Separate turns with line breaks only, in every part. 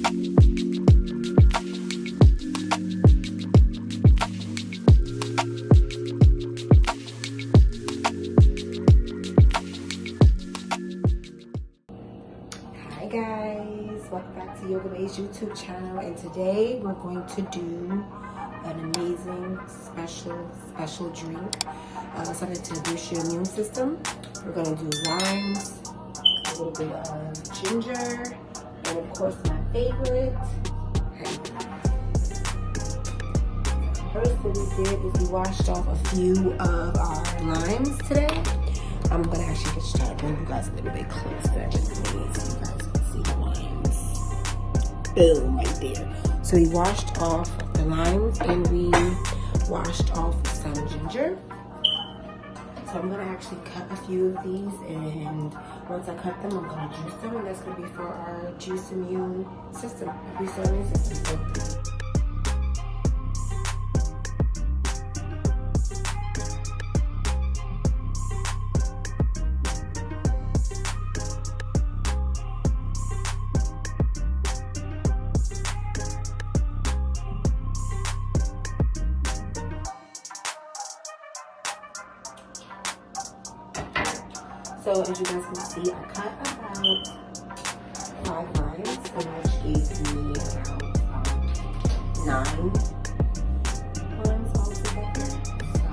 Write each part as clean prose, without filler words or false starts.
Hi guys, welcome back to Yoga Bay's YouTube channel, and today we're going to do an amazing special drink, something to boost your immune system. We're going to do limes, a little bit of ginger, and of course my favorite, honey. First thing we did is we washed off a few of our limes today. I'm gonna actually just try to bring you guys a little bit closer with me so you guys can see the limes. Boom, right there. So we washed off the limes and we washed off some ginger. So I'm gonna actually cut a few of these, and once I cut them, I'm gonna juice them, and that's gonna be for our juice immune system, boost our immune system. So as you guys can see, I cut about 5 limes, which gave me about 9 limes altogether. So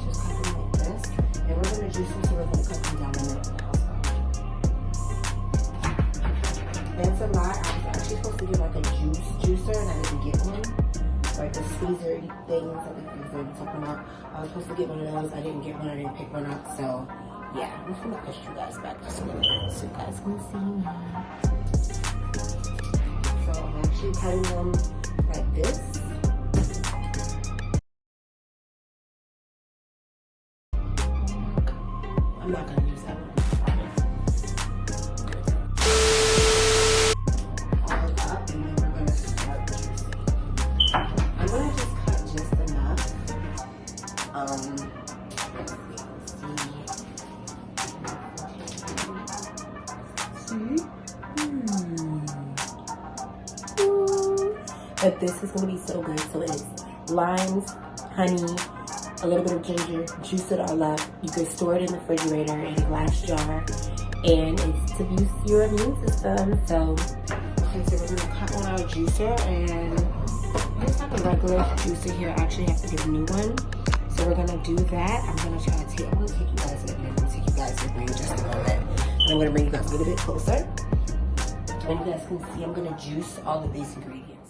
just cut them like this, and we're gonna juice them, so we're gonna cut them down in the middle also. That's a lot. I was actually supposed to get like a juicer, and I didn't get one. Like the squeezer things that we talking about. I was supposed to get one of those. I didn't get one. I didn't pick one up. So yeah, I'm just gonna push you guys back just a little bit so you guys can see me. So I'm actually cutting them like this. I'm not gonna use that one. All up, and then we're gonna start juicing. I'm gonna just cut just enough. But this is going to be so good. So it's limes, honey, a little bit of ginger, juice it all up. You can store it in the refrigerator in a glass jar, and it's to boost your immune system. So, okay, so we're going to cut on our juicer, and I just have a regular juicer here. I actually have to get a new one. So we're going to do that. I'm going to take you guys with me. I'm going to take you guys with me in just a moment. And I'm going to bring you guys a little bit closer. And you guys can see I'm going to juice all of these ingredients.